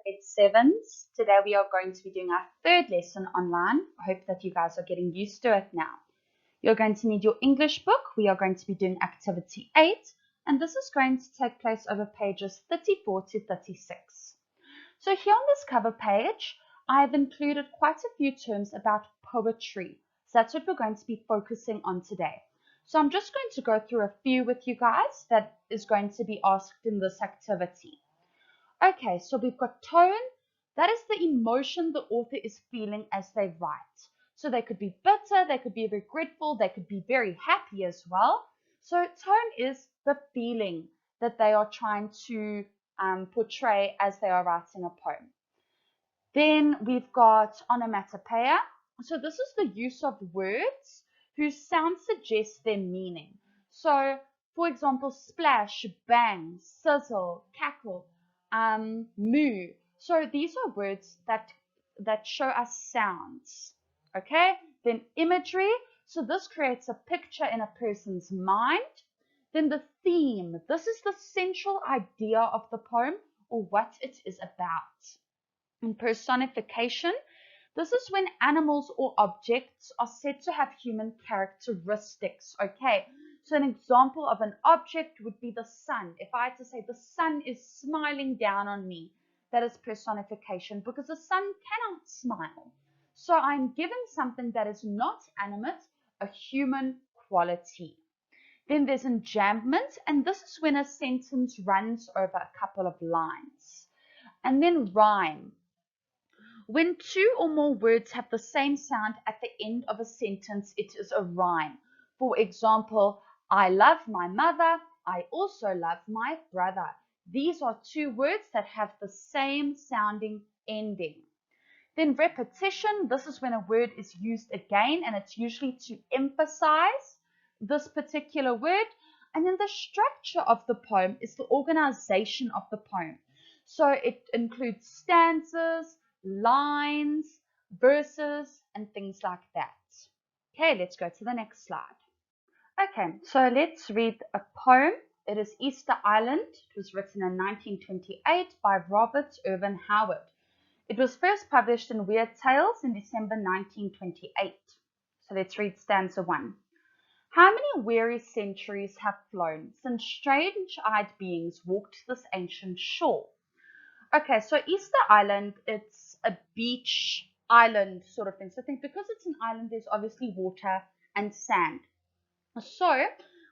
grade 7s. Today we are going to be doing our third lesson online. I hope that you guys are getting used to it now. You're going to need your English book. We are going to be doing activity 8, and this is going to take place over pages 34 to 36. So here on this cover page, I've included quite a few terms about poetry. So that's what we're going to be focusing on today. So I'm just going to go through a few with you guys that is going to be asked in this activity. Okay, so we've got tone. That is the emotion the author is feeling as they write. So they could be bitter, they could be regretful, they could be very happy as well. So tone is the feeling that they are trying to portray as they are writing a poem. Then we've got onomatopoeia. So this is the use of words whose sound suggests their meaning. So, for example, splash, bang, sizzle, cackle, moo. So these are words that show us sounds. Okay. Then imagery. So this creates a picture in a person's mind. Then the theme. This is the central idea of the poem or what it is about. And personification, this is when animals or objects are said to have human characteristics. Okay, so an example of an object would be the sun. If I had to say the sun is smiling down on me, that is personification because the sun cannot smile. So I'm given something that is not animate, a human quality. Then there's enjambment, and this is when a sentence runs over a couple of lines. And then rhyme. When two or more words have the same sound at the end of a sentence, it is a rhyme. For example, I love my mother. I also love my brother. These are two words that have the same sounding ending. Then repetition. This is when a word is used again, and it's usually to emphasize this particular word. And then the structure of the poem is the organization of the poem. So it includes stanzas, lines, verses, and things like that. Okay, let's go to the next slide. Okay, so let's read a poem. It is Easter Island. It was written in 1928 by Robert Irvin Howard. It was first published in Weird Tales in December 1928. So let's read stanza 1. How many weary centuries have flown since strange-eyed beings walked this ancient shore? Okay, so Easter Island, it's a beach island sort of thing. So I think because it's an island, there's obviously water and sand. So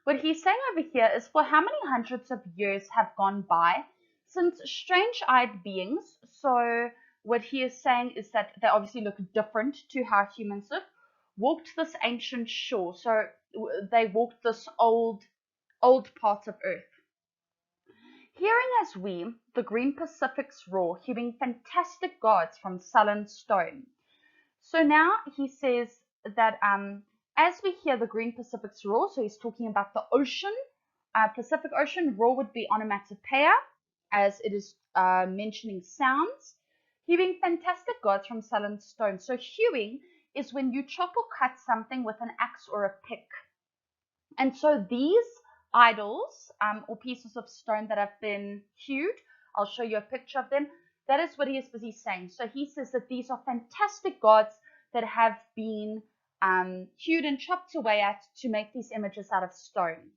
what he's saying over here is for how many hundreds of years have gone by since strange-eyed beings, so what he is saying is that they obviously look different to how humans look, walked this ancient shore. So they walked this old part of Earth. Hearing as we, the green Pacific's roar, hewing fantastic gods from sullen stone. So now he says that as we hear the green Pacific's roar, so he's talking about the ocean, Pacific Ocean, roar would be onomatopoeia, as it is mentioning sounds. Hewing fantastic gods from sullen stone. So hewing is when you chop or cut something with an axe or a pick. And so these idols or pieces of stone that have been hewed, I'll show you a picture of them. That is what he is busy saying. So he says that these are fantastic gods that have been hewed and chopped away at to make these images out of stone.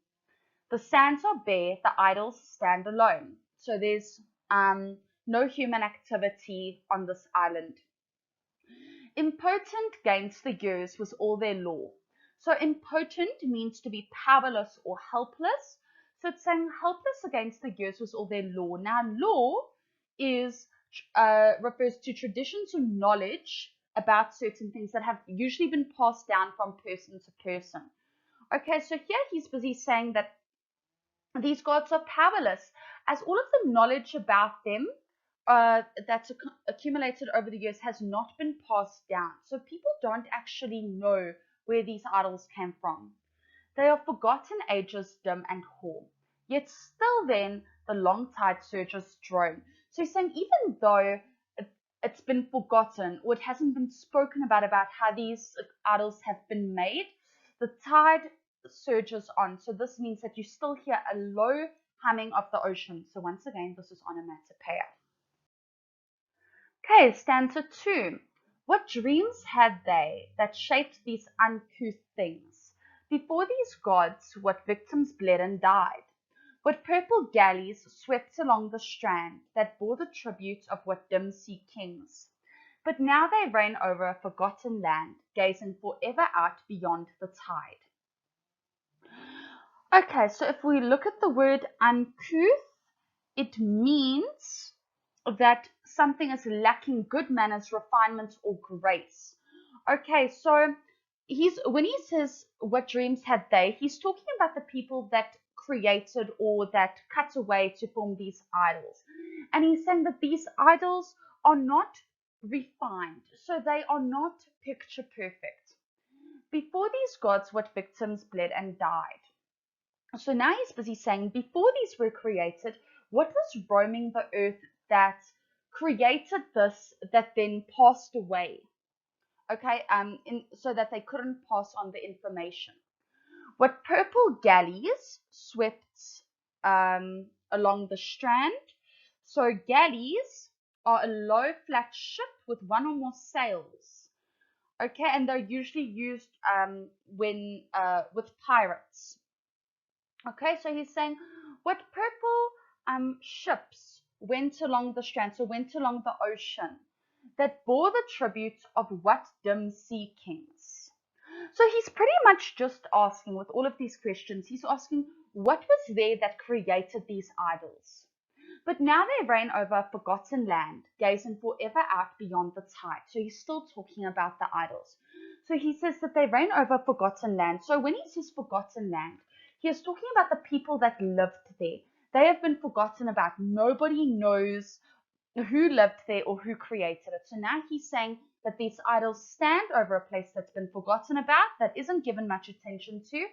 The sands are bare, the idols stand alone. So there's no human activity on this island. Impotent gainst the years was all their law. So impotent means to be powerless or helpless. So it's saying helpless against the years was all their law. Now law is refers to traditions or knowledge about certain things that have usually been passed down from person to person. Okay, so here he's busy saying that these gods are powerless as all of the knowledge about them that's accumulated over the years has not been passed down. So people don't actually know where these idols came from. They are forgotten ages dim and hoar. Yet still then the long tide surges drone. So he's saying even though it's been forgotten or it hasn't been spoken about how these idols have been made, the tide surges on. So this means that you still hear a low humming of the ocean. So once again, this is onomatopoeia. Okay, stanza 2. What dreams had they that shaped these uncouth things? Before these gods, what victims bled and died? What purple galleys swept along the strand that bore the tribute of what dim sea kings? But now they reign over a forgotten land, gazing forever out beyond the tide. Okay, so if we look at the word uncouth, it means that something is lacking good manners, refinement, or grace. Okay, so when he says what dreams had they, he's talking about the people that created or that cut away to form these idols. And he's saying that these idols are not refined, so they are not picture perfect. Before these gods, what victims bled and died. So now he's busy saying, before these were created, what was roaming the earth that created this, that then passed away? Okay, so that they couldn't pass on the information. What purple galleys swept along the strand? So galleys are a low flat ship with one or more sails. Okay, and they're usually used when with pirates. Okay, so he's saying what purple ships went along the strand, so went along the ocean, that bore the tribute of what dim sea kings. So he's pretty much just asking, with all of these questions, he's asking what was there that created these idols. But now they reign over a forgotten land, gazing forever out beyond the tide. So he's still talking about the idols. So he says that they reign over a forgotten land. So when he says forgotten land, he is talking about the people that lived there. They have been forgotten about. Nobody knows who lived there or who created it. So now he's saying that these idols stand over a place that's been forgotten about, that isn't given much attention to,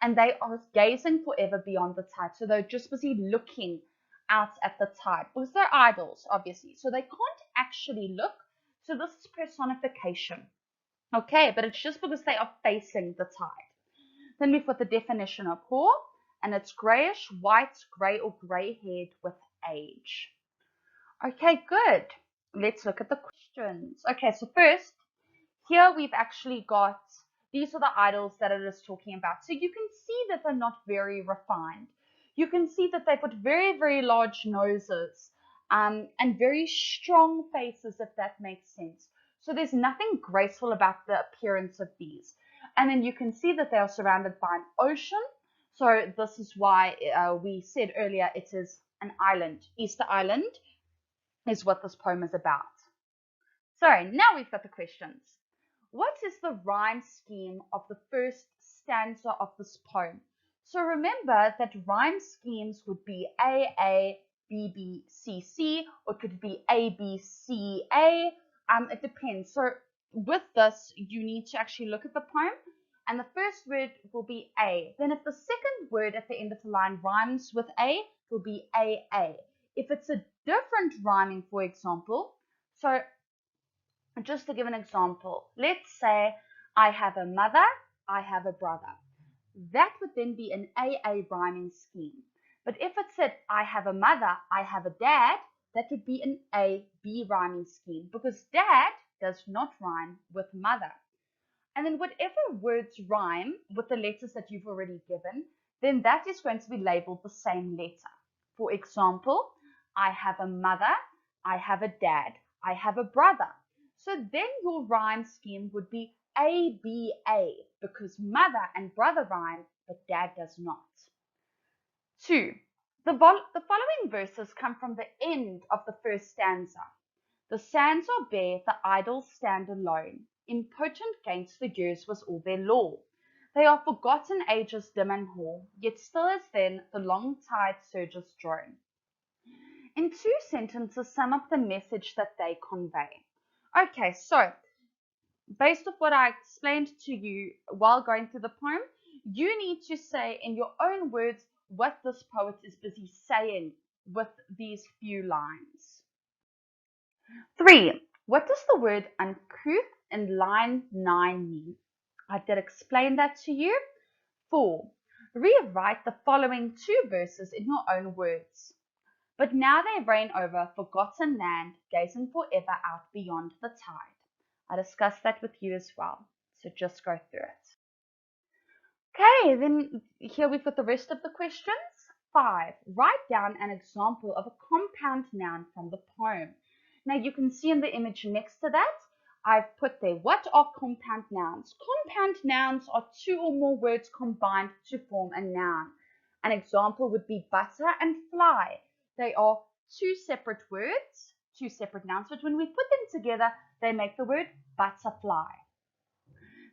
and they are gazing forever beyond the tide. So they're just busy looking out at the tide because they're idols, obviously. So they can't actually look. So this is personification. Okay, but it's just because they are facing the tide. Then we've got the definition of whore, and it's grayish, white, grey, or grey-haired with age. Okay, good. Let's look at the questions. Okay, so first, here we've actually got, these are the idols that it is talking about. So you can see that they're not very refined. You can see that they've got very, very large noses and very strong faces, if that makes sense. So there's nothing graceful about the appearance of these. And then you can see that they are surrounded by an ocean. So this is why we said earlier it is an island. Easter Island is what this poem is about. So now we've got the questions. What is the rhyme scheme of the first stanza of this poem? So remember that rhyme schemes would be A, B, B, C, C, or it could be A, B, C, A. It depends. So with this, you need to actually look at the poem, and the first word will be A. Then if the second word at the end of the line rhymes with A, it will be AA. If it's a different rhyming, for example, so just to give an example, let's say I have a mother, I have a brother. That would then be an AA rhyming scheme. But if it said I have a mother, I have a dad, that would be an AB rhyming scheme because dad does not rhyme with mother. And then whatever words rhyme with the letters that you've already given, then that is going to be labeled the same letter. For example, I have a mother, I have a dad, I have a brother. So then your rhyme scheme would be ABA because mother and brother rhyme, but dad does not. 2. The following verses come from the end of the first stanza. The sands are bare, the idols stand alone. Impotent gainst the years was all their law. They are forgotten ages dim and hoar, yet still as then the long tide surges drone. In 2 sentences, sum up the message that they convey. Okay, so based off what I explained to you while going through the poem, you need to say in your own words what this poet is busy saying with these few lines. 3. What does the word uncouth in line 9 mean? I did explain that to you. 4. Rewrite the following 2 verses in your own words. But now they reign over forgotten land, gazing forever out beyond the tide. I discussed that with you as well, so just go through it. Okay, then here we've got the rest of the questions. 5. Write down an example of a compound noun from the poem. Now you can see in the image next to that, I've put there, what are compound nouns? Compound nouns are two or more words combined to form a noun. An example would be butter and fly. They are two separate words, two separate nouns, but when we put them together, they make the word butterfly.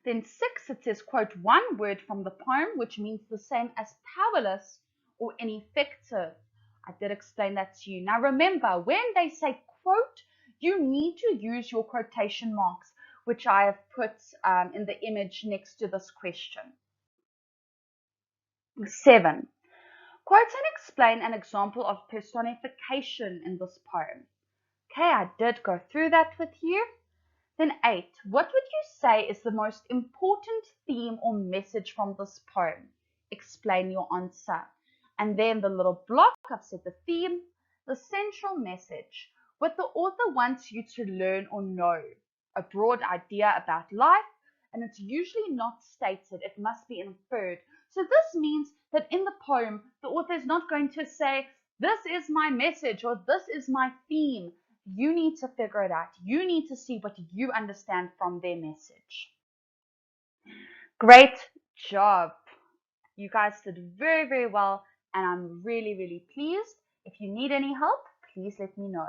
Then 6, it says, quote one word from the poem, which means the same as powerless or ineffective. I did explain that to you. Now remember, when they say quote, you need to use your quotation marks, which I have put in the image next to this question. 7. Quote and explain an example of personification in this poem. Okay, I did go through that with you. Then 8, what would you say is the most important theme or message from this poem? Explain your answer. And then the little block, I've said the theme, the central message, what the author wants you to learn or know, a broad idea about life, and it's usually not stated, it must be inferred. So this means that in the poem, the author is not going to say, this is my message or this is my theme. You need to figure it out. You need to see what you understand from their message. Great job. You guys did very, very well, and I'm really, really pleased. If you need any help, please let me know.